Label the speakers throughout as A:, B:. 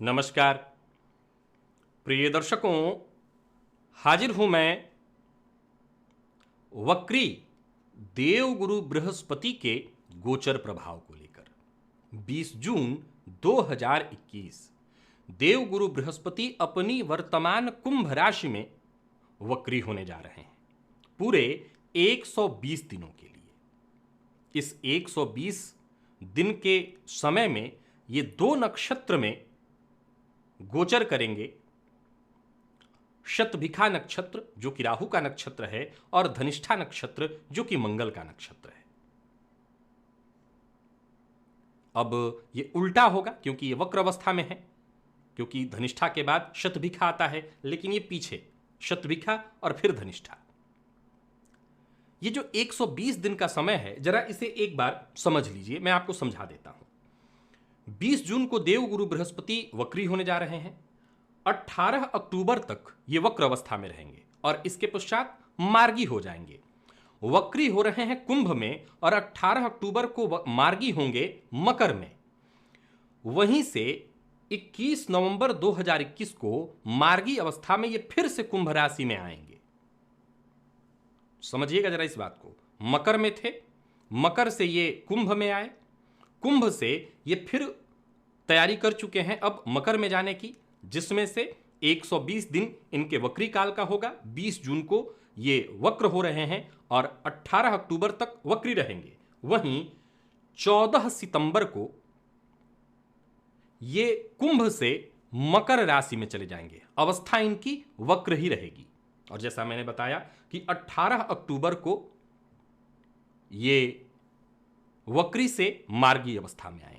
A: नमस्कार प्रिय दर्शकों, हाजिर हूं मैं वक्री देवगुरु बृहस्पति के गोचर प्रभाव को लेकर। 20 जून 2021 देवगुरु बृहस्पति अपनी वर्तमान कुंभ राशि में वक्री होने जा रहे हैं पूरे 120 दिनों के लिए। इस 120 दिन के समय में ये दो नक्षत्र में गोचर करेंगे। शतभिखा नक्षत्र जो कि राहु का नक्षत्र है और धनिष्ठा नक्षत्र जो कि मंगल का नक्षत्र है। अब ये उल्टा होगा क्योंकि ये वक्र अवस्था में है, क्योंकि धनिष्ठा के बाद शतभिखा आता है, लेकिन ये पीछे शतभिखा और फिर धनिष्ठा। ये जो 120 दिन का समय है, जरा इसे एक बार समझ लीजिए, मैं आपको समझा देता हूं। 20 जून को देवगुरु बृहस्पति वक्री होने जा रहे हैं। 18 अक्टूबर तक ये वक्र अवस्था में रहेंगे और इसके पश्चात मार्गी हो जाएंगे। वक्री हो रहे हैं कुंभ में और 18 अक्टूबर को मार्गी होंगे मकर में। वहीं से 21 नवंबर 2021 को मार्गी अवस्था में ये फिर से कुंभ राशि में आएंगे। समझिएगा जरा इस बात को। मकर में थे, मकर से ये कुंभ में आए, कुंभ से ये फिर तैयारी कर चुके हैं अब मकर में जाने की, जिसमें से 120 दिन इनके वक्री काल का होगा। 20 जून को ये वक्र हो रहे हैं और 18 अक्टूबर तक वक्री रहेंगे। वहीं 14 सितंबर को ये कुंभ से मकर राशि में चले जाएंगे। अवस्था इनकी वक्र ही रहेगी। और जैसा मैंने बताया कि 18 अक्टूबर को ये वक्री से मार्गी अवस्था में आएंगे।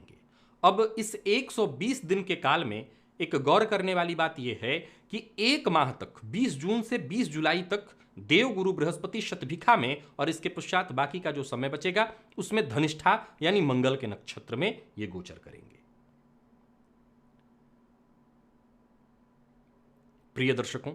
A: अब इस 120 दिन के काल में एक गौर करने वाली बात यह है कि एक माह तक 20 जून से 20 जुलाई तक देवगुरु बृहस्पति शतभिखा में और इसके पश्चात बाकी का जो समय बचेगा उसमें धनिष्ठा यानी मंगल के नक्षत्र में ये गोचर करेंगे। प्रिय दर्शकों,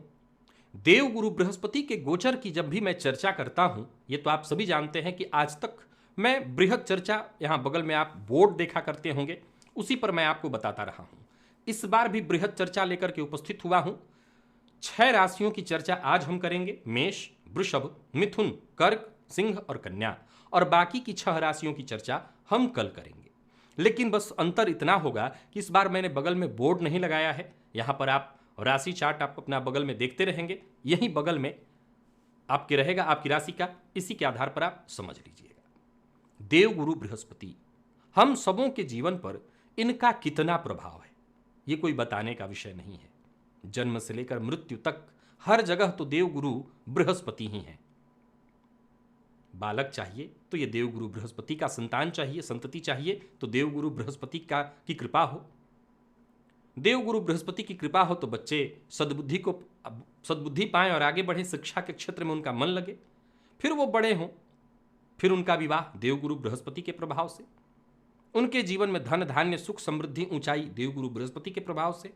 A: देवगुरु बृहस्पति के गोचर की जब भी मैं चर्चा करता हूं, ये तो आप सभी जानते हैं कि आज तक मैं बृहद चर्चा, यहां बगल में आप बोर्ड देखा करते होंगे, उसी पर मैं आपको बताता रहा हूं। इस बार भी बृहद चर्चा लेकर के उपस्थित हुआ हूं। 6 राशियों की चर्चा आज हम करेंगे। मेष, वृषभ, मिथुन, कर्क, सिंह और कन्या। और बाकी की 6 राशियों की चर्चा हम कल करेंगे। लेकिन बस अंतर इतना होगा कि इस बार मैंने बगल में बोर्ड नहीं लगाया है। यहां पर आप राशि चार्ट आप अपना बगल में देखते रहेंगे, यहीं बगल में आपके रहेगा आपकी राशि का, इसी के आधार पर आप समझ लीजिएगा। देवगुरु बृहस्पति हम सबों के जीवन पर इनका कितना प्रभाव है ये कोई बताने का विषय नहीं है। जन्म से लेकर मृत्यु तक हर जगह तो देवगुरु बृहस्पति ही हैं। बालक चाहिए तो ये देवगुरु बृहस्पति का संतान चाहिए, संतति चाहिए तो देवगुरु बृहस्पति की कृपा हो। देवगुरु बृहस्पति की कृपा हो तो बच्चे सद्बुद्धि पाएं और आगे बढ़े, शिक्षा के क्षेत्र में उनका मन लगे, फिर वो बड़े हों, फिर उनका विवाह देवगुरु बृहस्पति के प्रभाव से, उनके जीवन में धन धान्य सुख समृद्धि ऊंचाई देवगुरु बृहस्पति के प्रभाव से,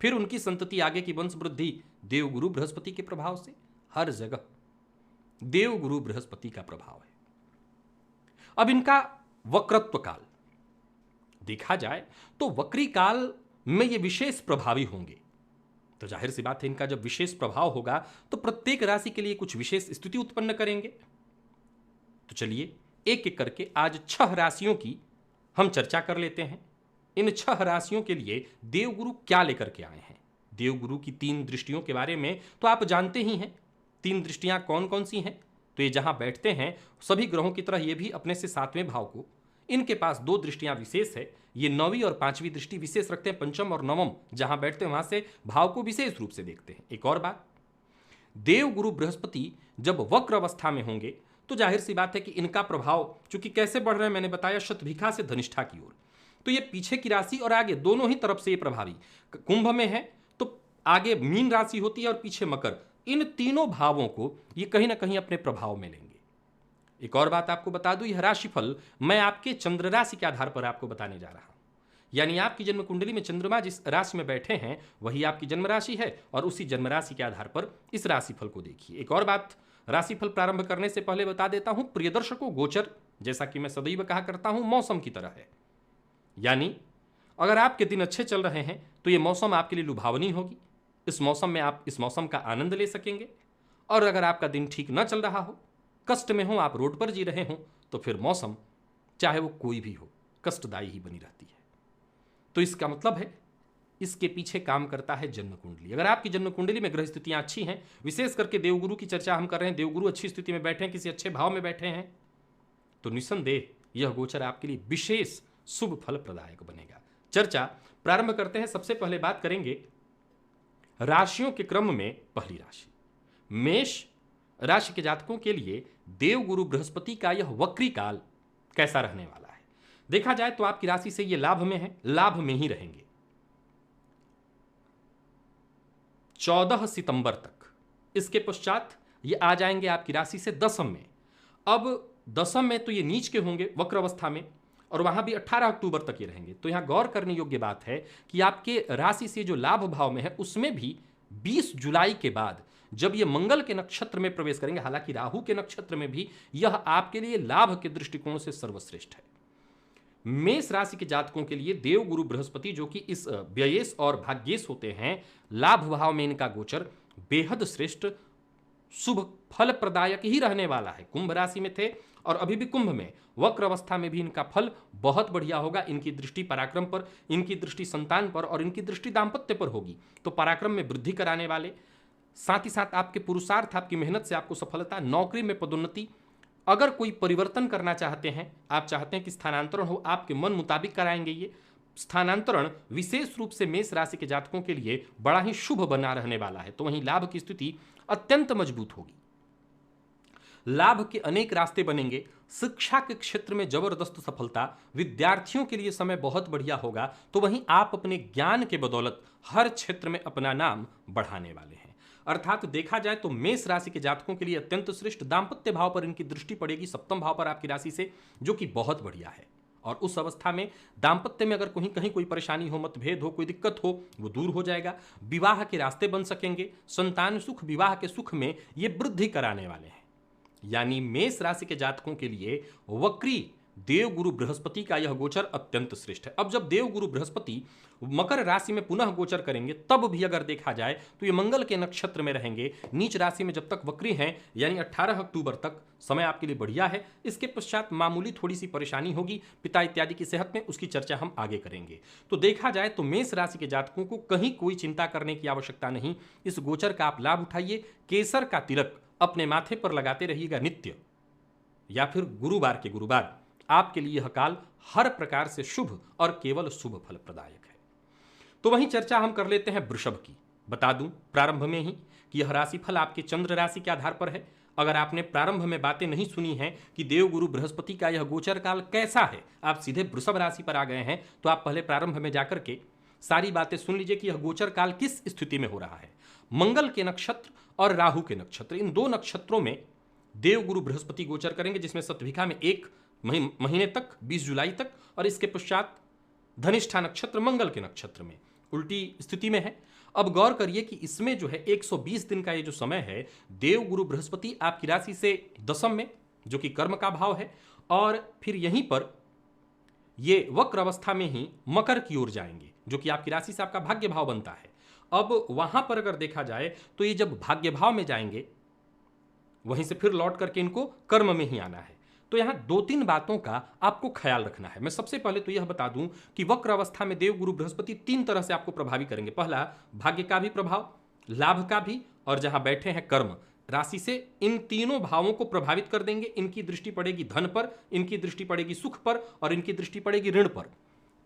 A: फिर उनकी संतति आगे की वंश वृद्धि देवगुरु बृहस्पति के प्रभाव से। हर जगह देवगुरु बृहस्पति का प्रभाव है। अब इनका वक्रत्व काल देखा जाए तो वक्री काल में ये विशेष प्रभावी होंगे। तो जाहिर सी बात है, इनका जब विशेष प्रभाव होगा तो प्रत्येक राशि के लिए कुछ विशेष स्थिति उत्पन्न करेंगे। तो चलिए एक एक करके आज 6 राशियों की हम चर्चा कर लेते हैं। इन 6 राशियों के लिए देवगुरु क्या लेकर के आए हैं। देवगुरु की 3 दृष्टियों के बारे में तो आप जानते ही हैं। 3 दृष्टियां कौन कौन सी हैं? तो ये जहां बैठते हैं सभी ग्रहों की तरह ये भी अपने से 7वें भाव को, इनके पास 2 दृष्टियां विशेष है। ये 9वीं और 5वीं दृष्टि विशेष रखते हैं। पंचम और नवम जहां बैठते हैं वहां से भाव को विशेष रूप से देखते हैं। एक और बात, देवगुरु बृहस्पति जब वक्र अवस्था में होंगे तो जाहिर सी बात है कि इनका प्रभाव चूंकि कैसे बढ़ रहे हैं, मैंने बताया शतभिखा से धनिष्ठा की ओर, तो ये पीछे की राशि और आगे दोनों ही तरफ से ये प्रभावी। कुंभ में है तो आगे मीन राशि होती है और पीछे मकर। इन तीनों भावों को ये कहीं ना कहीं अपने प्रभाव में लेंगे। एक और बात आपको बता दूं, यह राशिफल मैं आपके चंद्र राशि के आधार पर आपको बताने जा रहा हूं। यानी आपकी जन्म कुंडली में चंद्रमा जिस राशि में बैठे हैं वही आपकी जन्म राशि है और उसी जन्म राशि के आधार पर इस राशिफल को देखिए। एक और बात राशिफल प्रारंभ करने से पहले बता देता हूं, प्रिय दर्शकों, गोचर जैसा कि मैं सदैव कहा करता हूं मौसम की तरह है। यानी अगर आपके दिन अच्छे चल रहे हैं तो तो ये मौसम आपके लिए लुभावनी होगी। इस मौसम में आप इस मौसम का आनंद ले सकेंगे। और अगर आपका दिन ठीक न चल रहा हो, कष्ट में हो, आप रोड पर जी रहे हों, तो फिर मौसम चाहे वो कोई भी हो कष्टदायी ही बनी रहती है। तो इसका मतलब है इसके पीछे काम करता है जन्म कुंडली। अगर आपकी जन्म कुंडली में ग्रह स्थितियां अच्छी हैं, विशेष करके देवगुरु की चर्चा हम कर रहे हैं, देवगुरु अच्छी स्थिति में बैठे हैं, किसी अच्छे भाव में बैठे हैं, तो निस्संदेह यह गोचर आपके लिए विशेष शुभ फल प्रदायक बनेगा। चर्चा प्रारंभ करते हैं। सबसे पहले बात करेंगे राशियों के क्रम में पहली राशि मेष राशि के जातकों के लिए देवगुरु बृहस्पति का यह वक्री काल कैसा रहने वाला है। देखा जाए तो आपकी राशि से ये लाभ में है, लाभ में ही रहेंगे 14 सितंबर तक। इसके पश्चात ये आ जाएंगे आपकी राशि से दशम में। अब दशम में तो ये नीच के होंगे वक्र अवस्था में, और वहां भी 18 अक्टूबर तक ये रहेंगे। तो यहां गौर करने योग्य बात है कि आपके राशि से जो लाभ भाव में है उसमें भी 20 जुलाई के बाद जब ये मंगल के नक्षत्र में प्रवेश करेंगे, हालांकि राहु के नक्षत्र में भी, यह आपके लिए लाभ के दृष्टिकोण से सर्वश्रेष्ठ है। मेष राशि के जातकों के लिए देवगुरु बृहस्पति, जो कि इस व्ययेश और भाग्येश होते हैं, लाभ भाव में इनका गोचर बेहद श्रेष्ठ शुभ फल प्रदायक ही रहने वाला है। कुंभ राशि में थे और अभी भी कुंभ में, वक्र अवस्था में भी इनका फल बहुत बढ़िया होगा। इनकी दृष्टि पराक्रम पर, इनकी दृष्टि संतान पर और इनकी दृष्टि दाम्पत्य पर होगी। तो पराक्रम में वृद्धि कराने वाले, साथ ही साथ आपके पुरुषार्थ, आपकी मेहनत से आपको सफलता, नौकरी में पदोन्नति, अगर कोई परिवर्तन करना चाहते हैं, आप चाहते हैं कि स्थानांतरण हो, आपके मन मुताबिक कराएंगे। ये स्थानांतरण विशेष रूप से मेष राशि के जातकों के लिए बड़ा ही शुभ बना रहने वाला है। तो वहीं लाभ की स्थिति अत्यंत मजबूत होगी। लाभ के अनेक रास्ते बनेंगे। शिक्षा के क्षेत्र में जबरदस्त सफलता, विद्यार्थियों के लिए समय बहुत बढ़िया होगा। तो वहीं आप अपने ज्ञान के बदौलत हर क्षेत्र में अपना नाम बढ़ाने वाले हैं। अर्थात देखा जाए तो मेष राशि के जातकों के लिए अत्यंत श्रेष्ठ दाम्पत्य भाव पर इनकी दृष्टि पड़ेगी, सप्तम भाव पर आपकी राशि से, जो कि बहुत बढ़िया है। और उस अवस्था में दाम्पत्य में अगर कहीं कोई परेशानी हो, मतभेद हो, कोई दिक्कत हो, वो दूर हो जाएगा। विवाह के रास्ते बन सकेंगे। संतान सुख, विवाह के सुख में ये वृद्धि कराने वाले हैं। यानी मेष राशि के जातकों के लिए वक्री देवगुरु बृहस्पति का यह गोचर अत्यंत श्रेष्ठ है। अब जब देवगुरु बृहस्पति मकर राशि में पुनः गोचर करेंगे, तब भी अगर देखा जाए तो ये मंगल के नक्षत्र में रहेंगे। नीच राशि में जब तक वक्री हैं, यानी 18 अक्टूबर तक समय आपके लिए बढ़िया है। इसके पश्चात मामूली थोड़ी सी परेशानी होगी पिता इत्यादि की सेहत में, उसकी चर्चा हम आगे करेंगे। तो देखा जाए तो मेष राशि के जातकों को कहीं कोई चिंता करने की आवश्यकता नहीं। इस गोचर का आप लाभ उठाइए। केसर का तिलक अपने माथे पर लगाते रहिएगा नित्य, या फिर गुरुवार के गुरुवार। आपके लिए यह काल हर प्रकार से शुभ और केवल शुभ फल प्रदायक है। तो वहीं चर्चा हम कर लेते हैं वृषभ की। बता दूं प्रारंभ में ही कि यह राशिफल आपके चंद्र राशि के आधार पर है। अगर आपने प्रारंभ में बातें नहीं सुनी हैं कि देवगुरु बृहस्पति का यह गोचर काल कैसा है, आप सीधे वृषभ राशि पर आ गए हैं, तो आप पहले प्रारंभ में जाकर के सारी बातें सुन लीजिए कि यह गोचर काल किस स्थिति में हो रहा है। मंगल के नक्षत्र और राहु के नक्षत्र, इन दो नक्षत्रों में देवगुरु बृहस्पति गोचर करेंगे, जिसमें सतभिखा में 1 महीने तक 20 जुलाई तक, और इसके पश्चात धनिष्ठा नक्षत्र मंगल के नक्षत्र में उल्टी स्थिति में है। अब गौर करिए कि इसमें जो है 120 दिन का ये जो समय है, देवगुरु बृहस्पति आपकी राशि से दशम में, जो कि कर्म का भाव है, और फिर यहीं पर ये वक्र अवस्था में ही मकर की ओर जाएंगे, जो कि आपकी राशि से आपका भाग्य भाव बनता है। अब वहां पर अगर देखा जाए तो ये जब भाग्य भाव में जाएंगे, वहीं से फिर लौट करके इनको कर्म में ही आना है। तो यहां 2-3 बातों का आपको ख्याल रखना है। मैं सबसे पहले तो यह बता दूं कि वक्र अवस्था में देवगुरु बृहस्पति 3 तरह से आपको प्रभावित करेंगे। पहला, भाग्य का भी प्रभाव, लाभ का भी, और जहां बैठे हैं कर्म राशि से, इन तीनों भावों को प्रभावित कर देंगे। इनकी दृष्टि पड़ेगी धन पर, इनकी दृष्टि पड़ेगी सुख पर, और इनकी दृष्टि पड़ेगी ऋण पर।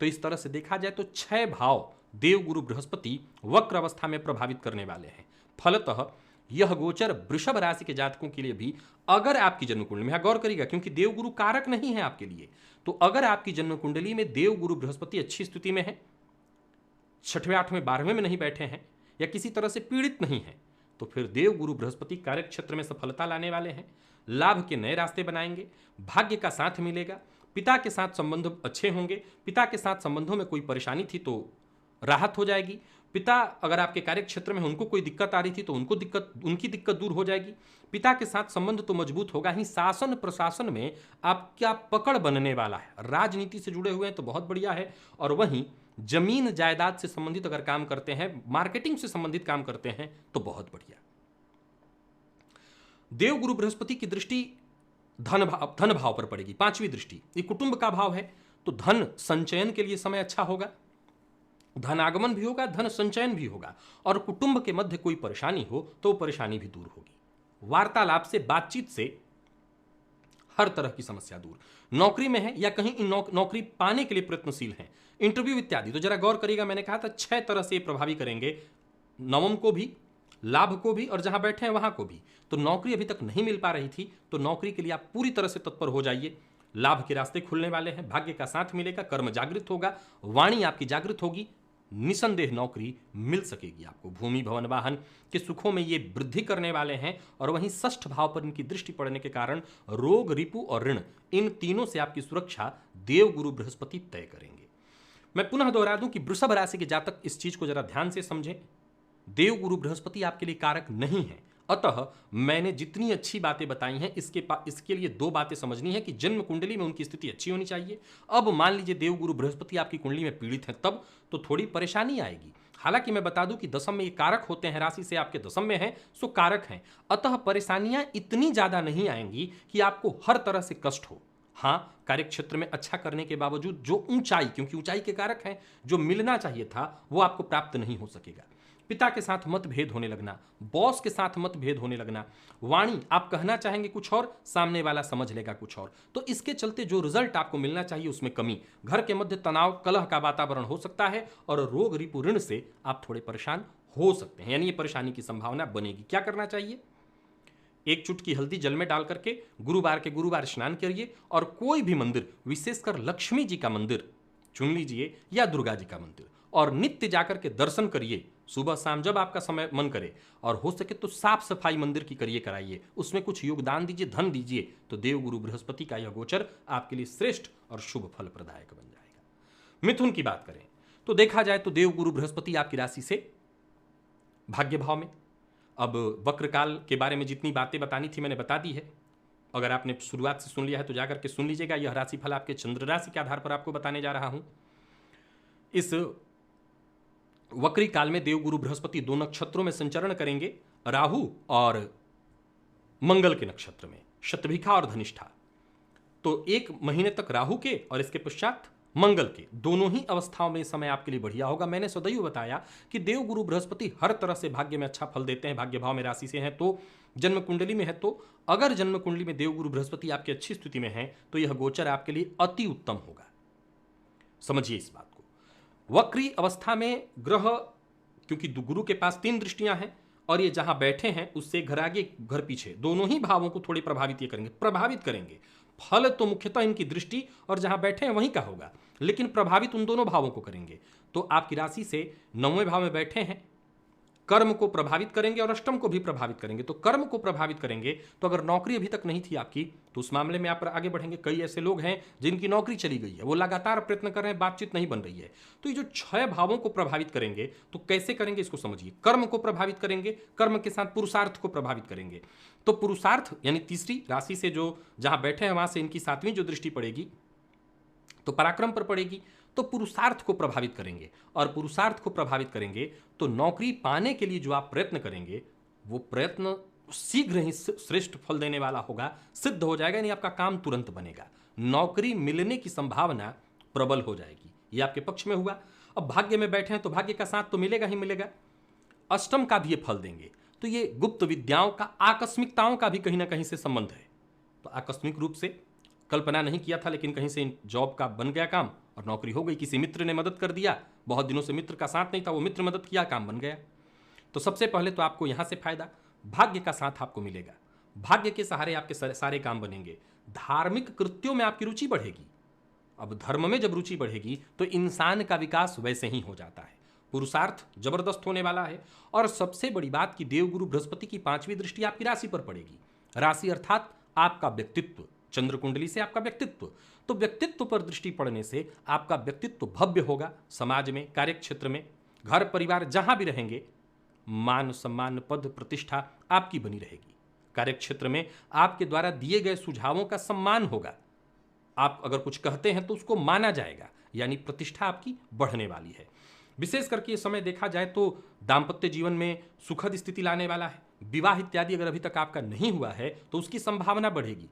A: तो इस तरह से देखा जाए तो 6 भाव देवगुरु बृहस्पति वक्र अवस्था में प्रभावित करने वाले हैं। फलतः यह गोचर वृषभ राशि के जातकों के लिए भी, अगर आपकी जन्म कुंडली में, गौर करिएगा क्योंकि देवगुरु कारक नहीं है आपके लिए, तो अगर आपकी जन्म कुंडली में देवगुरु बृहस्पति अच्छी स्थिति में है, 6वें 8वें 12वें में नहीं बैठे हैं, या किसी तरह से पीड़ित नहीं है, तो फिर देवगुरु बृहस्पति कार्य क्षेत्र में सफलता लाने वाले हैं। लाभ के नए रास्ते बनाएंगे, भाग्य का साथ मिलेगा, पिता के साथ संबंध अच्छे होंगे। पिता के साथ संबंधों में कोई परेशानी थी तो राहत हो जाएगी। पिता अगर आपके कार्य क्षेत्र में उनको कोई दिक्कत आ रही थी तो उनकी दिक्कत दूर हो जाएगी। पिता के साथ संबंध तो मजबूत होगा ही, शासन प्रशासन में आपका पकड़ बनने वाला है। राजनीति से जुड़े हुए हैं तो बहुत बढ़िया है, और वहीं जमीन जायदाद से संबंधित अगर काम करते हैं, मार्केटिंग से संबंधित काम करते हैं तो बहुत बढ़िया। देवगुरु बृहस्पति की दृष्टि धन भाव पर पड़ेगी, 5वीं दृष्टि। ये कुटुंब का भाव है, तो धन संचयन के लिए समय अच्छा होगा, धन आगमन भी होगा, धन संचयन भी होगा। और कुटुंब के मध्य कोई परेशानी हो तो वो परेशानी भी दूर होगी। वार्तालाप से, बातचीत से हर तरह की समस्या दूर। नौकरी में है या कहीं नौकरी पाने के लिए प्रयत्नशील हैं, इंटरव्यू इत्यादि, तो जरा गौर करिएगा, मैंने कहा था 6 तरह से प्रभावी करेंगे, नवम को भी, लाभ को भी, और जहां बैठे हैं वहां को भी। तो नौकरी अभी तक नहीं मिल पा रही थी, तो नौकरी के लिए आप पूरी तरह से तत्पर हो जाइए। लाभ के रास्ते खुलने वाले हैं, भाग्य का साथ मिलेगा, कर्म जागृत होगा, वाणी आपकी जागृत होगी, निसंदेह नौकरी मिल सकेगी आपको। भूमि भवन वाहन के सुखों में ये वृद्धि करने वाले हैं, और वहीं षष्ठ भाव पर इनकी दृष्टि पड़ने के कारण रोग, रिपु और ऋण, इन तीनों से आपकी सुरक्षा देवगुरु बृहस्पति तय करेंगे। मैं पुनः दोहरा दूं कि वृषभ राशि के जातक इस चीज को जरा ध्यान से समझें, देवगुरु बृहस्पति आपके लिए कारक नहीं है। अतः मैंने जितनी अच्छी बातें बताई हैं, इसके लिए 2 बातें समझनी है कि जन्म कुंडली में उनकी स्थिति अच्छी होनी चाहिए। अब मान लीजिए देवगुरु बृहस्पति आपकी कुंडली में पीड़ित है, तब तो थोड़ी परेशानी आएगी। हालांकि मैं बता दूं कि दशम में ये कारक होते हैं, राशि से आपके दशम में है, सो कारक हैं, अतः परेशानियां इतनी ज्यादा नहीं आएंगी कि आपको हर तरह से कष्ट हो। हाँ, कार्य क्षेत्र में अच्छा करने के बावजूद जो ऊंचाई, क्योंकि ऊंचाई के कारक हैं, जो मिलना चाहिए था वो आपको प्राप्त नहीं हो सकेगा। पिता के साथ मतभेद होने लगना, बॉस के साथ मतभेद होने लगना, वाणी आप कहना चाहेंगे कुछ और, सामने वाला समझ लेगा कुछ और, तो इसके चलते जो रिजल्ट आपको मिलना चाहिए उसमें कमी, घर के मध्य तनाव, कलह का वातावरण हो सकता है, और रोग, रिपु, ऋण से आप थोड़े परेशान हो सकते हैं, यानी ये परेशानी की संभावना बनेगी। क्या करना चाहिए? 1 चुटकी हल्दी जल में डाल करके गुरुवार स्नान करिए, और कोई भी मंदिर, विशेषकर लक्ष्मी जी का मंदिर चुन लीजिए या दुर्गा जी का मंदिर, और नित्य जाकर के दर्शन करिए, सुबह शाम जब आपका समय मन करे, और हो सके तो साफ सफाई मंदिर की करिए, कराइए, उसमें कुछ योगदान दीजिए, धन दीजिए, तो देवगुरु बृहस्पति का यह गोचर आपके लिए श्रेष्ठ और शुभ फल प्रदायक बन जाएगा। मिथुन की बात करें तो देखा जाए तो देवगुरु बृहस्पति आपकी राशि से भाग्य भाव में। अब वक्र काल के बारे में जितनी बातें बतानी थी मैंने बता दी है, अगर आपने शुरुआत से सुन लिया है तो जाकर के सुन लीजिएगा। यह राशिफल आपके चंद्र राशि के आधार पर आपको बताने जा रहा हूं। इस वक्री काल में देवगुरु बृहस्पति 2 नक्षत्रों में संचरण करेंगे, राहु और मंगल के नक्षत्र में, शतभिखा और धनिष्ठा। तो 1 महीने तक राहु के और इसके पश्चात मंगल के, दोनों ही अवस्थाओं में समय आपके लिए बढ़िया होगा। मैंने सदैव बताया कि देवगुरु बृहस्पति हर तरह से भाग्य में अच्छा फल देते हैं, भाग्य भाव में राशि से हैं तो, जन्म कुंडली में है तो, अगर जन्म कुंडली में देवगुरु बृहस्पति आपकी अच्छी स्थिति में है तो यह गोचर आपके लिए अति उत्तम होगा। समझिए इस बात को। वक्री अवस्था में ग्रह, क्योंकि गुरु के पास 3 दृष्टियां हैं, और ये जहां बैठे हैं उससे घर आगे घर पीछे दोनों ही भावों को थोड़े प्रभावित करेंगे। फल तो मुख्यतः इनकी दृष्टि और जहां बैठे हैं वहीं का होगा, लेकिन प्रभावित उन दोनों भावों को करेंगे। तो आपकी राशि से 9वें भाव में बैठे हैं, कर्म को प्रभावित करेंगे और अष्टम को भी प्रभावित करेंगे। तो कर्म को प्रभावित करेंगे, तो अगर नौकरी अभी तक नहीं थी आपकी तो उस मामले में आप आगे बढ़ेंगे। कई ऐसे लोग हैं जिनकी नौकरी चली गई है, वो लगातार प्रयत्न कर रहे हैं, बातचीत नहीं बन रही है। तो ये जो 6 भावों को प्रभावित करेंगे, तो कैसे करेंगे इसको समझिए। कर्म को प्रभावित करेंगे, कर्म के साथ पुरुषार्थ को प्रभावित करेंगे। तो पुरुषार्थ यानी तीसरी राशि से जो जहां बैठे हैं वहां से इनकी 7वीं जो दृष्टि पड़ेगी तो पराक्रम पर पड़ेगी, तो पुरुषार्थ को प्रभावित करेंगे, और पुरुषार्थ को प्रभावित करेंगे तो नौकरी पाने के लिए जो आप प्रयत्न करेंगे वो प्रयत्न शीघ्र ही श्रेष्ठ फल देने वाला होगा, सिद्ध हो जाएगा, यानी आपका काम तुरंत बनेगा, नौकरी मिलने की संभावना प्रबल हो जाएगी। ये आपके पक्ष में हुआ। अब भाग्य में बैठे हैं तो भाग्य का साथ तो मिलेगा ही मिलेगा, अष्टम का भी ये फल देंगे। तो ये गुप्त विद्याओं का, आकस्मिकताओं का भी कहीं ना कहीं से संबंध है। तो आकस्मिक रूप से कल्पना नहीं किया था, लेकिन कहीं से जॉब का बन गया काम और नौकरी हो गई, किसी मित्र ने मदद कर दिया, बहुत दिनों से मित्र का साथ नहीं था, वो मित्र मदद किया, काम बन गया। तो सबसे पहले तो आपको यहां से फायदा, भाग्य का साथ आपको मिलेगा, भाग्य के सहारे आपके सारे काम बनेंगे। धार्मिक कृत्यों में आपकी रुचि बढ़ेगी। अब धर्म में जब रुचि बढ़ेगी तो इंसान का विकास वैसे ही हो जाता है। पुरुषार्थ जबरदस्त होने वाला है। और सबसे बड़ी बात कि देवगुरु बृहस्पति की 5वीं दृष्टि आपकी राशि पर पड़ेगी। राशि अर्थात आपका व्यक्तित्व, चंद्र कुंडली से आपका व्यक्तित्व, तो व्यक्तित्व पर दृष्टि पड़ने से आपका व्यक्तित्व भव्य होगा। समाज में, कार्य क्षेत्र में, घर परिवार जहां भी रहेंगे, मान सम्मान, पद प्रतिष्ठा आपकी बनी रहेगी। कार्य क्षेत्र में आपके द्वारा दिए गए सुझावों का सम्मान होगा। आप अगर कुछ कहते हैं तो उसको माना जाएगा, यानी प्रतिष्ठा आपकी बढ़ने वाली है। विशेष करके ये समय देखा जाए तो दाम्पत्य जीवन में सुखद स्थिति लाने वाला है। विवाह इत्यादि अगर अभी तक आपका नहीं हुआ है तो उसकी संभावना बढ़ेगी।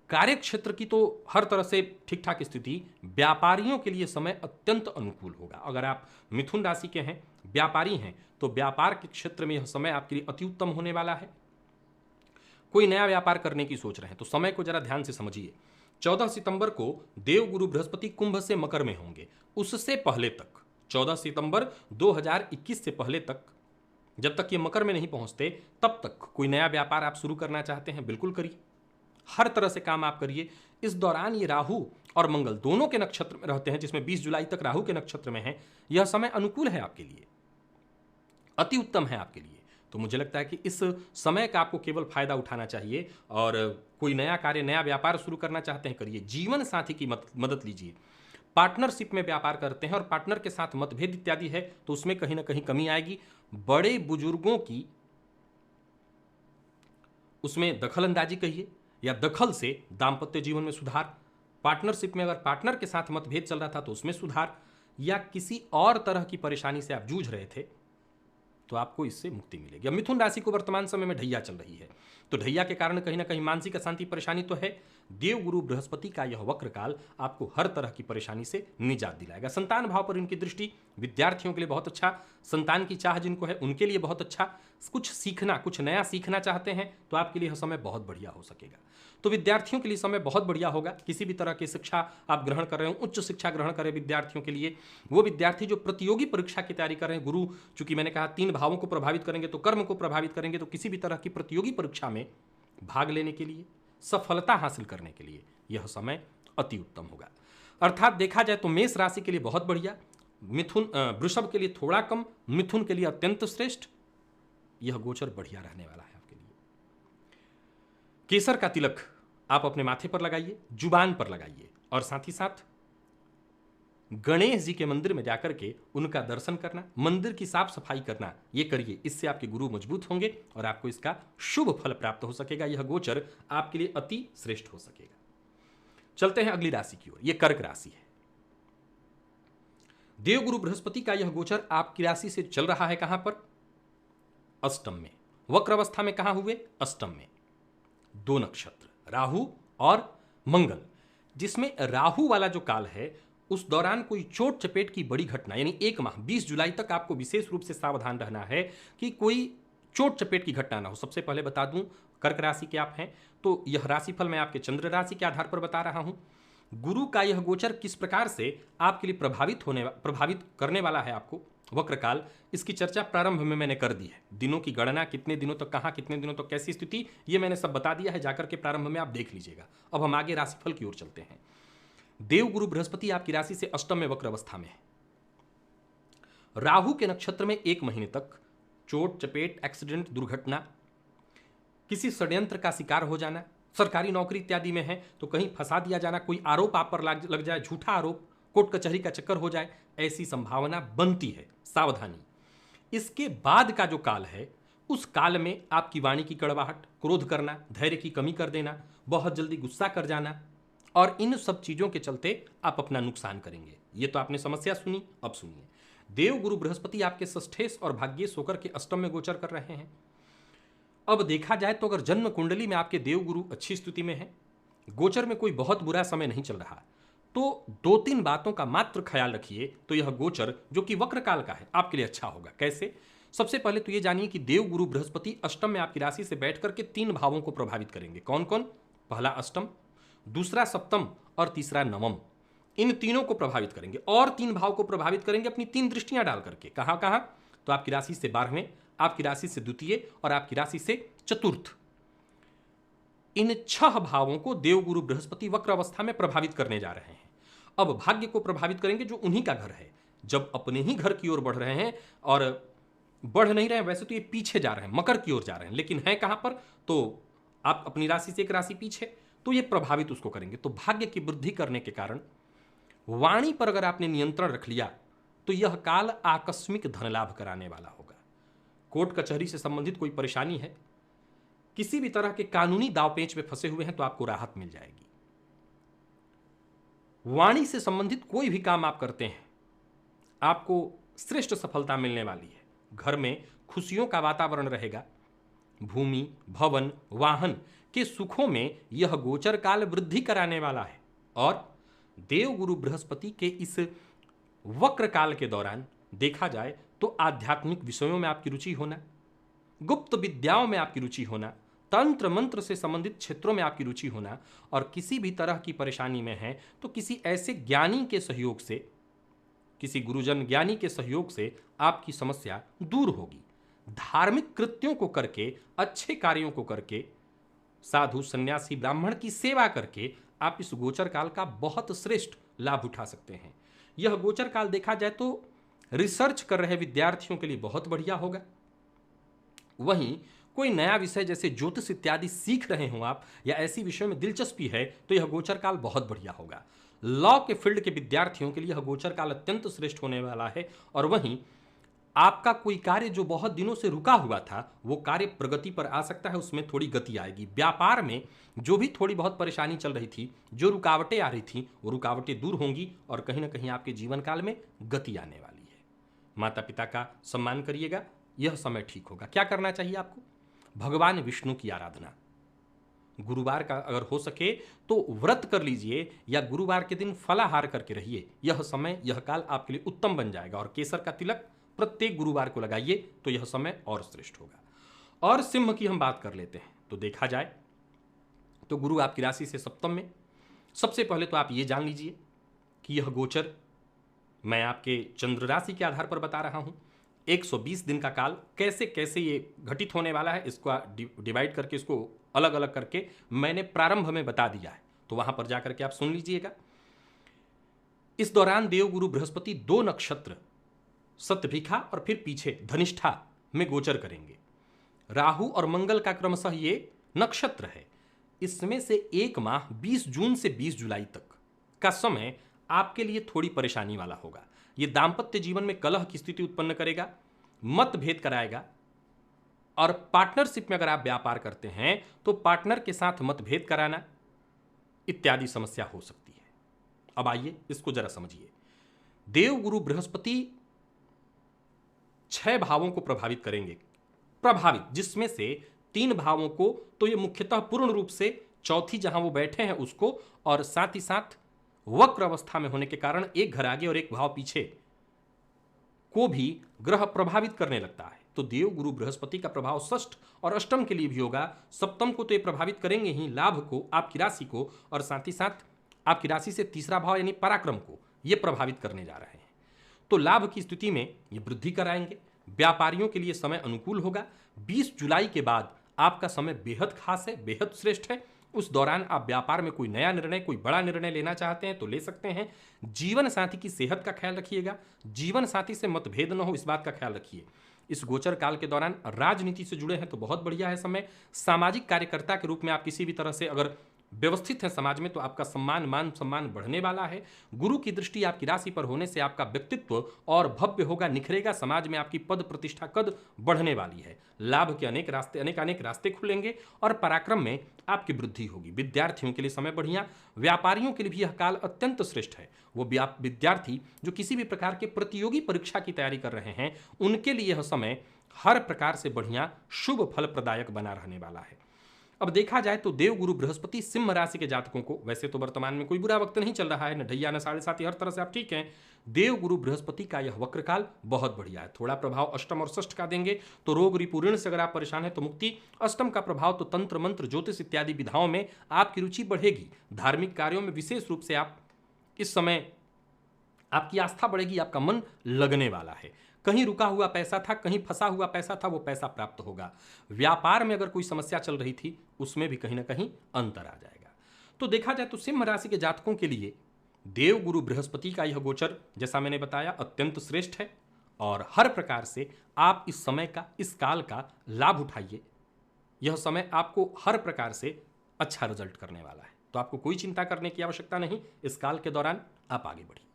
A: कार्य क्षेत्र की तो हर तरह से ठीक ठाक स्थिति। व्यापारियों के लिए समय अत्यंत अनुकूल होगा। अगर आप मिथुन राशि के हैं, व्यापारी हैं, तो व्यापार के क्षेत्र में यह समय आपके लिए अति उत्तम होने वाला है। कोई नया व्यापार करने की सोच रहे हैं तो समय को जरा ध्यान से समझिए। 14 सितंबर को देवगुरु बृहस्पति कुंभ से मकर में होंगे। उससे पहले तक 14 सितंबर 2021 से पहले तक, जब तक ये मकर में नहीं पहुंचते तब तक कोई नया व्यापार आप शुरू करना चाहते हैं बिल्कुल करिए, हर तरह से काम आप करिए। इस दौरान ये राहु और मंगल दोनों के नक्षत्र में रहते हैं, जिसमें 20 जुलाई तक राहु के नक्षत्र में है। यह समय अनुकूल है आपके लिए, अति उत्तम है आपके लिए। तो मुझे लगता है कि इस समय का आपको केवल फायदा उठाना चाहिए और कोई नया कार्य, नया व्यापार शुरू करना चाहते हैं करिए। जीवन साथी की मदद लीजिए। पार्टनरशिप में व्यापार करते हैं और पार्टनर के साथ मतभेद इत्यादि है तो उसमें कहीं ना कहीं कमी आएगी। बड़े बुजुर्गों की उसमें दखल अंदाजी कहिए या दखल से दाम्पत्य जीवन में सुधार। पार्टनरशिप में अगर पार्टनर के साथ मतभेद चल रहा था तो उसमें सुधार, या किसी और तरह की परेशानी से आप जूझ रहे थे तो आपको इससे मुक्ति मिलेगी। अब मिथुन राशि को वर्तमान समय में ढैया चल रही है तो ढैया के कारण कहीं ना कहीं मानसिक अशांति परेशानी तो है। देवगुरु बृहस्पति का यह वक्र काल आपको हर तरह की परेशानी से निजात दिलाएगा। संतान भाव पर इनकी दृष्टि विद्यार्थियों के लिए बहुत अच्छा, संतान की चाह जिनको है उनके लिए बहुत अच्छा। कुछ सीखना, कुछ नया सीखना चाहते हैं तो आपके लिए यह समय बहुत बढ़िया हो सकेगा। तो विद्यार्थियों के लिए समय बहुत बढ़िया होगा। किसी भी तरह की शिक्षा आप ग्रहण कर रहे हो, उच्च शिक्षा ग्रहण करें विद्यार्थियों के लिए, वो विद्यार्थी जो प्रतियोगी परीक्षा की तैयारी कर रहे हैं, गुरु चूंकि मैंने कहा 3 भावों को प्रभावित करेंगे तो कर्म को प्रभावित करेंगे, तो किसी भी तरह की प्रतियोगी परीक्षा में भाग लेने के लिए, सफलता हासिल करने के लिए यह समय अति उत्तम होगा। अर्थात देखा जाए तो मेष राशि के लिए बहुत बढ़िया, मिथुन वृषभ के लिए थोड़ा कम, मिथुन के लिए अत्यंत श्रेष्ठ। यह गोचर बढ़िया रहने वाला है आपके लिए। केसर का तिलक आप अपने माथे पर लगाइए, जुबान पर लगाइए और साथ ही साथ गणेश जी के मंदिर में जाकर के उनका दर्शन करना, मंदिर की साफ सफाई करना, ये करिए। इससे आपके गुरु मजबूत होंगे और आपको इसका शुभ फल प्राप्त हो सकेगा। यह गोचर आपके लिए अति श्रेष्ठ हो सकेगा। चलते हैं अगली राशि की ओर, यह कर्क राशि है। देवगुरु बृहस्पति का यह गोचर आपकी राशि से चल रहा है कहां पर? अष्टम में। वक्र अवस्था में कहां हुए? अष्टम में। 2 नक्षत्र राहु और मंगल, जिसमें राहु वाला जो काल है उस दौरान कोई चोट चपेट की बड़ी घटना, यानी 1 माह 20 जुलाई तक आपको विशेष रूप से सावधान रहना है कि कोई चोट चपेट की घटना ना हो। सबसे पहले बता दूं, कर्क राशि के आप हैं तो यह राशिफल मैं आपके चंद्र राशि के आधार पर बता रहा हूं। गुरु का यह गोचर किस प्रकार से आपके लिए प्रभावित करने वाला है आपको, वक्रकाल, इसकी चर्चा प्रारंभ में मैंने कर दी है। दिनों की गणना, कितने दिनों तक कहां, कितने दिनों तक कैसी स्थिति, ये मैंने सब बता दिया है, जाकर के प्रारंभ में आप देख लीजिएगा। अब हम आगे राशिफल की ओर चलते हैं। देवगुरु बृहस्पति आपकी राशि से अष्टम में वक्र अवस्था में है। राहु के नक्षत्र में 1 महीने तक चोट चपेट, एक्सीडेंट, दुर्घटना, किसी षड्यंत्र का शिकार हो जाना, सरकारी नौकरी इत्यादि में है तो कहीं फंसा दिया जाना, कोई आरोप आप पर लग जाए, झूठा आरोप, कोर्ट कचहरी का चक्कर हो जाए, ऐसी संभावना बनती है। सावधानी। इसके बाद का जो काल है उस काल में आपकी वाणी की कड़वाहट, क्रोध करना, धैर्य की कमी कर देना, बहुत जल्दी गुस्सा कर जाना, और इन सब चीजों के चलते आप अपना नुकसान करेंगे। ये तो आपने समस्या सुनी, अब सुनिए। देवगुरु बृहस्पति आपके षष्ठेश और भाग्येश होकर के अष्टम में गोचर कर रहे हैं। अब देखा जाए तो अगर जन्म कुंडली में आपके देवगुरु अच्छी स्थिति में है, गोचर में कोई बहुत बुरा समय नहीं चल रहा, तो 2-3 बातों का मात्र ख्याल रखिए तो यह गोचर जो कि वक्र काल का है आपके लिए अच्छा होगा। कैसे? सबसे पहले तो यह जानिए कि देवगुरु बृहस्पति अष्टम में आपकी राशि से बैठ करके 3 भावों को प्रभावित करेंगे। कौन कौन? पहला अष्टम, दूसरा सप्तम और तीसरा नवम। इन तीनों को प्रभावित करेंगे और 3 भाव को प्रभावित करेंगे अपनी 3 दृष्टियां डाल करके। कहां कहां? तो आपकी राशि से 12वें, आपकी राशि से द्वितीय और आपकी राशि से चतुर्थ। इन 6 भावों को देवगुरु बृहस्पति वक्र अवस्था में प्रभावित करने जा रहे हैं। अब भाग्य को प्रभावित करेंगे जो उन्हीं का घर है। जब अपने ही घर की ओर बढ़ रहे हैं, और बढ़ नहीं रहे हैं वैसे तो ये पीछे जा रहे हैं, मकर की ओर जा रहे हैं, लेकिन है कहां पर? तो आप अपनी राशि से 1 राशि पीछे, तो ये प्रभावित उसको करेंगे। तो भाग्य की वृद्धि करने के कारण वाणी पर अगर आपने नियंत्रण रख लिया तो यह काल आकस्मिक धन लाभ कराने वाला होगा। कोर्ट कचहरी से संबंधित कोई परेशानी है, किसी भी तरह के कानूनी दाव पेच में फंसे हुए हैं तो आपको राहत मिल जाएगी। वाणी से संबंधित कोई भी काम आप करते हैं, आपको श्रेष्ठ सफलता मिलने वाली है। घर में खुशियों का वातावरण रहेगा। भूमि, भवन, वाहन के सुखों में यह गोचर काल वृद्धि कराने वाला है। और देवगुरु बृहस्पति के इस वक्र काल के दौरान देखा जाए तो आध्यात्मिक विषयों में आपकी रुचि होना, गुप्त विद्याओं में आपकी रुचि होना, तंत्र मंत्र से संबंधित क्षेत्रों में आपकी रुचि होना, और किसी भी तरह की परेशानी में है तो किसी ऐसे ज्ञानी के सहयोग से, किसी गुरुजन ज्ञानी के सहयोग से आपकी समस्या दूर होगी। धार्मिक कृत्यों को करके, अच्छे कार्यों को करके, साधु सन्यासी ब्राह्मण की सेवा करके आप इस गोचर काल का बहुत श्रेष्ठ लाभ उठा सकते हैं। यह गोचर काल देखा जाए तो रिसर्च कर रहे विद्यार्थियों के लिए बहुत बढ़िया होगा। वहीं कोई नया विषय जैसे ज्योतिष इत्यादि सीख रहे हो आप, या ऐसी विषयों में दिलचस्पी है, तो यह गोचर काल बहुत बढ़िया होगा। लॉ के फील्ड के विद्यार्थियों के लिए यह गोचर काल अत्यंत श्रेष्ठ होने वाला है। और वहीं आपका कोई कार्य जो बहुत दिनों से रुका हुआ था, वो कार्य प्रगति पर आ सकता है, उसमें थोड़ी गति आएगी। व्यापार में जो भी थोड़ी बहुत परेशानी चल रही थी, जो रुकावटें आ रही थी, वो रुकावटें दूर होंगी और कहीं ना कहीं आपके जीवन काल में गति आने वाली है। माता पिता का सम्मान करिएगा, यह समय ठीक होगा। क्या करना चाहिए आपको? भगवान विष्णु की आराधना। गुरुवार का अगर हो सके तो व्रत कर लीजिए, या गुरुवार के दिन फलाहार करके रहिए। यह समय, यह काल आपके लिए उत्तम बन जाएगा। और केसर का तिलक प्रत्येक गुरुवार को लगाइए तो यह समय और श्रेष्ठ होगा। और सिंह की हम बात कर लेते हैं तो देखा जाए तो गुरु आपकी राशि से सप्तम में। सबसे पहले तो आप ये जान लीजिए कि यह गोचर मैं आपके चंद्र राशि के आधार पर बता रहा हूं। 120 दिन का काल कैसे कैसे ये घटित होने वाला है, इसको डिवाइड करके, इसको अलग अलग करके मैंने प्रारंभ में बता दिया है, तो वहां पर जाकर के आप सुन लीजिएगा। इस दौरान देवगुरु बृहस्पति 2 नक्षत्र सतभिखा और फिर पीछे धनिष्ठा में गोचर करेंगे। राहु और मंगल का क्रमशः ये नक्षत्र है। इसमें से एक माह 20 जून से 20 जुलाई तक का समय आपके लिए थोड़ी परेशानी वाला होगा। ये दाम्पत्य जीवन में कलह की स्थिति उत्पन्न करेगा, मतभेद कराएगा। और पार्टनरशिप में अगर आप व्यापार करते हैं तो पार्टनर के साथ मतभेद कराना इत्यादि समस्या हो सकती है। अब आइए इसको जरा समझिए। देवगुरु बृहस्पति 6 भावों को प्रभावित करेंगे, जिसमें से 3 भावों को तो ये मुख्यतः पूर्ण रूप से, चौथी जहां वो बैठे हैं उसको, और साथ ही साथ वक्र अवस्था में होने के कारण एक घर आगे और एक भाव पीछे को भी ग्रह प्रभावित करने लगता है। तो देवगुरु बृहस्पति का प्रभाव षष्ठ और अष्टम के लिए भी होगा। सप्तम को तो ये प्रभावित करेंगे ही, लाभ को, आपकी राशि को, और साथ ही साथ आपकी राशि से तीसरा भाव यानी पराक्रम को ये प्रभावित करने जा रहे हैं। तो लाभ की स्थिति में ये वृद्धि कराएंगे। व्यापारियों के लिए समय अनुकूल होगा। 20 जुलाई के बाद आपका समय बेहद खास है, बेहद श्रेष्ठ है। उस दौरान आप व्यापार में कोई नया निर्णय, कोई बड़ा निर्णय लेना चाहते हैं तो ले सकते हैं। जीवन साथी की सेहत का ख्याल रखिएगा, जीवन साथी से मतभेद न हो, इस बात का ख्याल रखिए। इस गोचर काल के दौरान राजनीति से जुड़े हैं तो बहुत बढ़िया है समय। सामाजिक कार्यकर्ता के रूप में आप किसी भी तरह से अगर व्यवस्थित है समाज में तो आपका सम्मान, मान सम्मान बढ़ने वाला है। गुरु की दृष्टि आपकी राशि पर होने से आपका व्यक्तित्व और भव्य होगा, निखरेगा। समाज में आपकी पद प्रतिष्ठा कद बढ़ने वाली है। लाभ के अनेक रास्ते खुलेंगे और पराक्रम में आपकी वृद्धि होगी। विद्यार्थियों के लिए समय बढ़िया। व्यापारियों के लिए भी यह काल अत्यंत श्रेष्ठ है। वो विद्यार्थी जो किसी भी प्रकार के प्रतियोगी परीक्षा की तैयारी कर रहे हैं, उनके लिए यह समय हर प्रकार से बढ़िया, शुभ फल प्रदायक बना रहने वाला है। अब देखा जाए तो देवगुरु बृहस्पति सिंह राशि के जातकों को, वैसे तो वर्तमान में कोई बुरा वक्त नहीं चल रहा है, न ढैया न 7.5, हर तरह से आप ठीक हैं। देवगुरु बृहस्पति का यह वक्र काल बहुत बढ़िया है। थोड़ा प्रभाव अष्टम और षष्ठ का देंगे तो रोग रिपु ऋण से अगर आप परेशान हैं तो मुक्ति। अष्टम का प्रभाव तो तंत्र मंत्र ज्योतिष इत्यादि विधाओं में आपकी रुचि बढ़ेगी। धार्मिक कार्यों में विशेष रूप से आप इस समय, आपकी आस्था बढ़ेगी, आपका मन लगने वाला है। कहीं रुका हुआ पैसा था, कहीं फंसा हुआ पैसा था, वो पैसा प्राप्त होगा। व्यापार में अगर कोई समस्या चल रही थी उसमें भी कहीं ना कहीं अंतर आ जाएगा। तो देखा जाए तो सिंह राशि के जातकों के लिए देवगुरु बृहस्पति का यह गोचर, जैसा मैंने बताया, अत्यंत श्रेष्ठ है। और हर प्रकार से आप इस समय का, इस काल का लाभ उठाइए। यह समय आपको हर प्रकार से अच्छा रिजल्ट करने वाला है। तो आपको कोई चिंता करने की आवश्यकता नहीं। इस काल के दौरान आप आगे बढ़िए।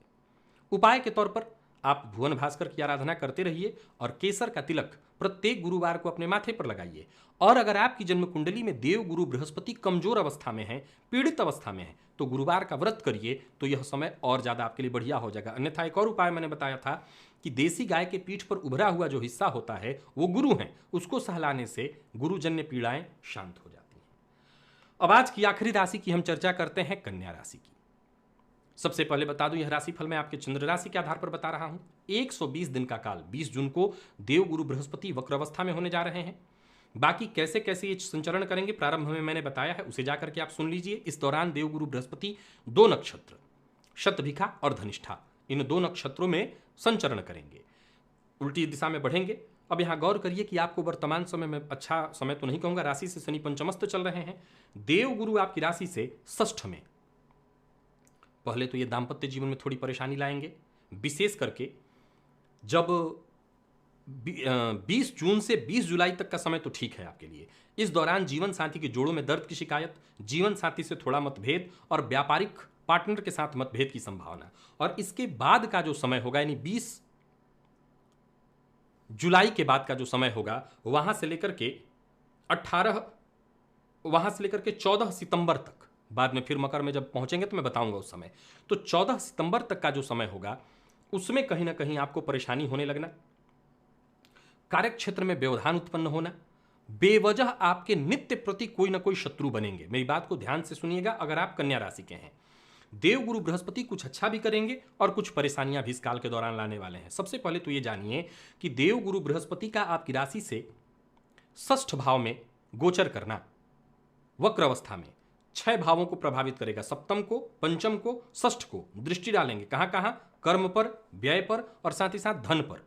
A: उपाय के तौर पर आप भुवन भास्कर की आराधना करते रहिए और केसर का तिलक प्रत्येक गुरुवार को अपने माथे पर लगाइए। और अगर आपकी जन्म कुंडली में देव गुरु बृहस्पति कमजोर अवस्था में है, पीड़ित अवस्था में है, तो गुरुवार का व्रत करिए, तो यह समय और ज्यादा आपके लिए बढ़िया हो जाएगा। अन्यथा एक और उपाय मैंने बताया था कि देसी गाय के पीठ पर उभरा हुआ जो हिस्सा होता है वो गुरु है, उसको सहलाने से गुरुजन्य पीड़ाएं शांत हो जाती हैं। अब आज की आखिरी राशि की हम चर्चा करते हैं, कन्या राशि की। सबसे पहले बता दूं, यह राशिफल मैं आपके चंद्र राशि के आधार पर बता रहा हूं। 120 दिन का काल 20 जून को देव गुरु बृहस्पति वक्र अवस्था में होने जा रहे हैं। बाकी कैसे कैसे ये संचरण करेंगे प्रारंभ में मैंने बताया है, उसे जाकर के आप सुन लीजिए। इस दौरान देव गुरु बृहस्पति 2 नक्षत्र शतभिखा और धनिष्ठा, इन 2 नक्षत्रों में संचरण करेंगे, उल्टी दिशा में बढ़ेंगे। अब यहां गौर करिए कि आपको वर्तमान समय में, अच्छा समय तो नहीं कहूंगा, राशि से शनि पंचमस्त चल रहे हैं। देव गुरु आपकी राशि से षष्ठ में। पहले तो ये दाम्पत्य जीवन में थोड़ी परेशानी लाएंगे, विशेष करके जब 20 जून से 20 जुलाई तक का समय तो ठीक है आपके लिए। इस दौरान जीवन साथी के जोड़ों में दर्द की शिकायत, जीवन साथी से थोड़ा मतभेद और व्यापारिक पार्टनर के साथ मतभेद की संभावना। और इसके बाद का जो समय होगा, यानी 20 जुलाई के बाद का जो समय होगा, वहां से लेकर के 14 सितंबर तक, बाद में फिर मकर में जब पहुंचेंगे तो मैं बताऊंगा उस समय, तो 14 सितंबर तक का जो समय होगा उसमें कहीं ना कहीं आपको परेशानी होने लगना, कार्य क्षेत्र में व्यवधान उत्पन्न होना, बेवजह आपके नित्य प्रति कोई ना कोई शत्रु बनेंगे। मेरी बात को ध्यान से सुनिएगा अगर आप कन्या राशि के हैं। देव गुरु बृहस्पति कुछ अच्छा भी करेंगे और कुछ परेशानियां भी इस काल के दौरान लाने वाले हैं। सबसे पहले तो ये जानिए कि देव गुरु बृहस्पति का आपकी राशि से षष्ठ भाव में गोचर करना वक्र अवस्था में 6 भावों को प्रभावित करेगा। सप्तम को, पंचम को, षष्ठ को दृष्टि डालेंगे। कहां कहां? कर्म पर, व्यय पर और साथ ही साथ धन पर।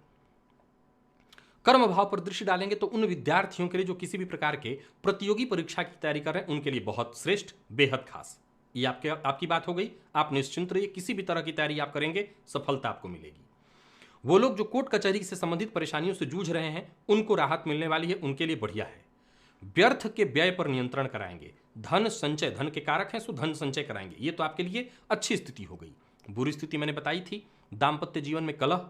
A: कर्म भाव पर दृष्टि डालेंगे तो उन विद्यार्थियों के लिए जो किसी भी प्रकार के प्रतियोगी परीक्षा की तैयारी कर रहे हैं, उनके लिए बहुत श्रेष्ठ, बेहद खास। ये आपकी बात हो गई। आप निश्चिंत रहिए, किसी भी तरह की तैयारी आप करेंगे सफलता आपको मिलेगी। वो लोग जो कोर्ट कचहरी से संबंधित परेशानियों से जूझ रहे हैं, उनको राहत मिलने वाली है, उनके लिए बढ़िया है। व्यर्थ के व्यय पर नियंत्रण कराएंगे। धन संचय, धन के कारक हैं, सो धन संचय कराएंगे। ये तो आपके लिए अच्छी स्थिति हो गई। बुरी स्थिति मैंने बताई थी, दाम्पत्य जीवन में कलह,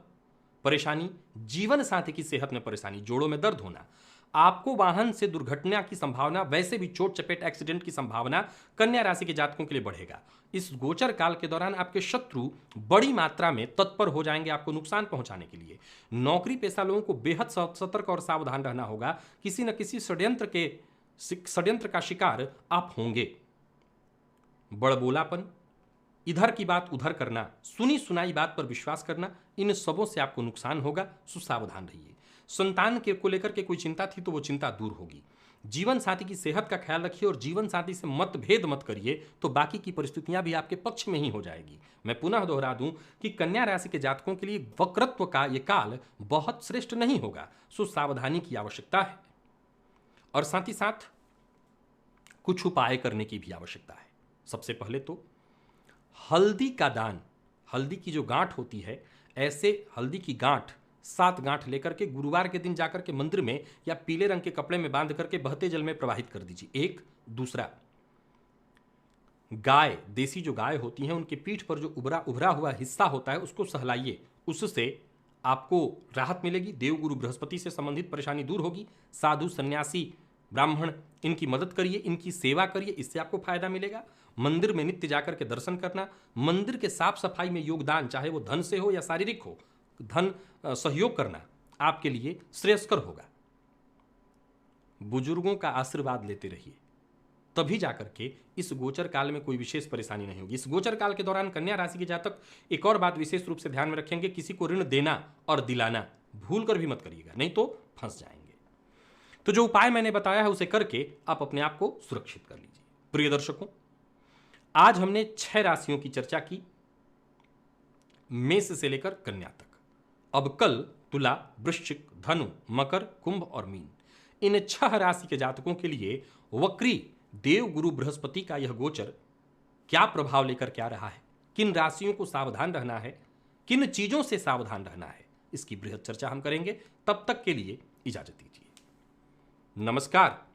A: परेशानी, जीवन साथी की सेहत में परेशानी, जोड़ों में दर्द होना, आपको वाहन से दुर्घटना की संभावना, वैसे भी चोट चपेट एक्सीडेंट की संभावना कन्या राशि के जातकों के लिए बढ़ेगा। इस गोचर काल के दौरान आपके शत्रु बड़ी मात्रा में तत्पर हो जाएंगे आपको नुकसान पहुंचाने के लिए। नौकरी पेशा लोगों को बेहद सतर्क और सावधान रहना होगा। किसी न किसी षड्यंत्र का शिकार आप होंगे। बड़बोलापन, इधर की बात उधर करना, सुनी सुनाई बात पर विश्वास करना, इन सबों से आपको नुकसान होगा, सो सावधान रहिए। संतान को लेकर के कोई चिंता थी तो वो चिंता दूर होगी। जीवन साथी की सेहत का ख्याल रखिए और जीवन साथी से मतभेद मत करिए, तो बाकी की परिस्थितियां भी आपके पक्ष में ही हो जाएगी। मैं पुनः दोहरा दूं कि कन्या राशि के जातकों के लिए वक्रत्व का यह काल बहुत श्रेष्ठ नहीं होगा, सो सावधानी की आवश्यकता है और साथ ही साथ कुछ उपाय करने की भी आवश्यकता है। सबसे पहले तो हल्दी का दान, हल्दी की जो गांठ होती है, ऐसे हल्दी की गांठ 7 गांठ लेकर के गुरुवार के दिन जाकर के मंदिर में या पीले रंग के कपड़े में बांध करके बहते जल में प्रवाहित कर दीजिए। एक दूसरा, गाय, देसी जो गाय होती हैं, उनके पीठ पर जो उभरा हुआ हिस्सा होता है उसको सहलाइए, उससे आपको राहत मिलेगी। देवगुरु बृहस्पति से संबंधित परेशानी दूर होगी। साधु, सन्यासी, ब्राह्मण, इनकी मदद करिए, इनकी सेवा करिए, इससे आपको फायदा मिलेगा। मंदिर में नित्य जाकर के दर्शन करना, मंदिर के साफ सफाई में योगदान, चाहे वो धन से हो या शारीरिक हो, धन सहयोग करना आपके लिए श्रेयस्कर होगा। बुजुर्गों का आशीर्वाद लेते रहिए, तभी जाकर के इस गोचर काल में कोई विशेष परेशानी नहीं होगी। इस गोचर काल के दौरान कन्या राशि के जातक एक और बात विशेष रूप से ध्यान में रखेंगे, किसी को ऋण देना और दिलाना भूल कर भी मत करिएगा, नहीं तो फंस जाएंगे। तो जो उपाय मैंने बताया है उसे करके आप अपने आप को सुरक्षित कर लीजिए। प्रिय दर्शकों, आज हमने 6 राशियों की चर्चा की, मेष से लेकर कन्या तक। अब कल तुला, वृश्चिक, धनु, मकर, कुंभ और मीन, इन 6 राशि के जातकों के लिए वक्री देव गुरु बृहस्पति का यह गोचर क्या प्रभाव लेकर के आ रहा है, किन राशियों को सावधान रहना है, किन चीजों से सावधान रहना है, इसकी बृहद चर्चा हम करेंगे। तब तक के लिए इजाजत दीजिए। नमस्कार।